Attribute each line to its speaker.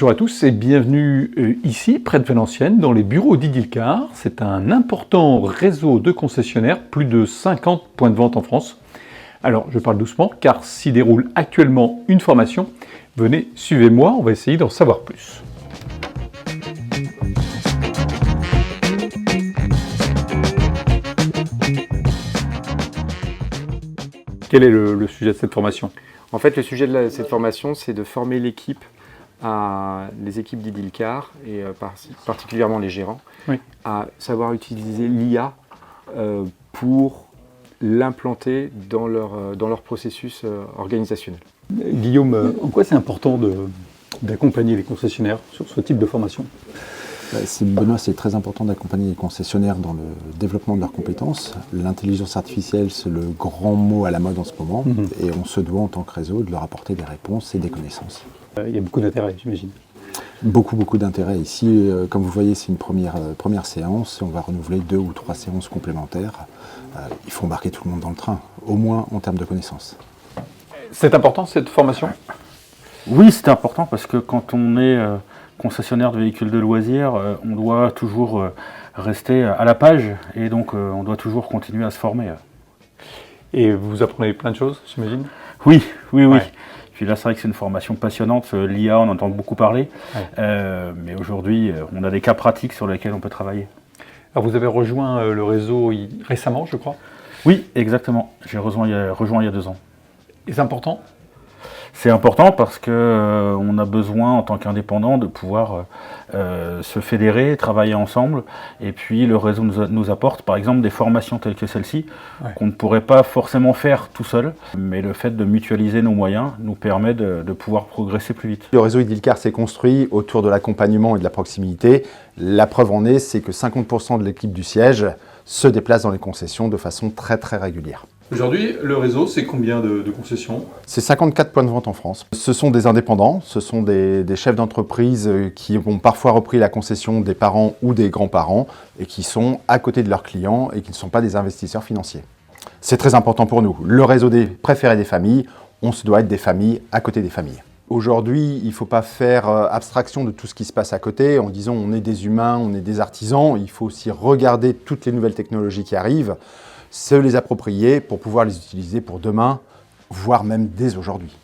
Speaker 1: Bonjour à tous et bienvenue ici, près de Valenciennes, dans les bureaux d'Idilcar. C'est un important réseau de concessionnaires, plus de 50 points de vente en France. Alors, je parle doucement car s'y déroule actuellement une formation. Venez, suivez-moi, on va essayer d'en savoir plus. Quel est le sujet de cette formation?
Speaker 2: En fait, le sujet de cette formation, c'est de former les équipes d'Idilcar, et particulièrement les gérants,
Speaker 1: Oui.
Speaker 2: à savoir utiliser l'IA pour l'implanter dans leur processus organisationnel.
Speaker 1: Guillaume, en quoi c'est important d'accompagner les concessionnaires sur ce type de formation?
Speaker 3: Benoît, c'est très important d'accompagner les concessionnaires dans le développement de leurs compétences. L'intelligence artificielle, c'est le grand mot à la mode en ce moment, et on se doit en tant que réseau de leur apporter des réponses et des connaissances.
Speaker 1: Il y a beaucoup d'intérêt, j'imagine.
Speaker 3: Beaucoup d'intérêt. Ici, comme vous voyez, c'est une première séance, et on va renouveler 2 ou 3 séances complémentaires. Il faut embarquer tout le monde dans le train, au moins en termes de connaissances.
Speaker 1: C'est important cette formation?
Speaker 4: Oui, c'est important parce que quand on est concessionnaire de véhicules de loisirs, on doit toujours rester à la page et donc on doit toujours continuer à se former.
Speaker 1: Et vous apprenez plein de choses, j'imagine?
Speaker 4: Oui.
Speaker 1: Ouais.
Speaker 4: Puis là, c'est vrai que c'est une formation passionnante. L'IA, on entend beaucoup parler, mais aujourd'hui, on a des cas pratiques sur lesquels on peut travailler.
Speaker 1: Alors vous avez rejoint le réseau récemment, je crois?
Speaker 4: Oui, exactement. J'ai rejoint il y a 2 ans.
Speaker 1: Et c'est important?
Speaker 4: C'est important parce qu'on a besoin, en tant qu'indépendant, de pouvoir se fédérer, travailler ensemble. Et puis, le réseau nous apporte, par exemple, des formations telles que celle-ci, qu'on ne pourrait pas forcément faire tout seul. Mais le fait de mutualiser nos moyens nous permet de pouvoir progresser plus vite.
Speaker 5: Le réseau Idilcar s'est construit autour de l'accompagnement et de la proximité. La preuve en est, c'est que 50% de l'équipe du siège se déplace dans les concessions de façon très régulière.
Speaker 1: Aujourd'hui, le réseau, c'est combien de concessions?
Speaker 5: C'est 54 points de vente en France. Ce sont des indépendants, ce sont des chefs d'entreprise qui ont parfois repris la concession des parents ou des grands-parents et qui sont à côté de leurs clients et qui ne sont pas des investisseurs financiers. C'est très important pour nous. Le réseau des préférés des familles, on se doit être des familles à côté des familles. Aujourd'hui, il ne faut pas faire abstraction de tout ce qui se passe à côté en disant on est des humains, on est des artisans. Il faut aussi regarder toutes les nouvelles technologies qui arrivent, se les approprier pour pouvoir les utiliser pour demain, voire même dès aujourd'hui.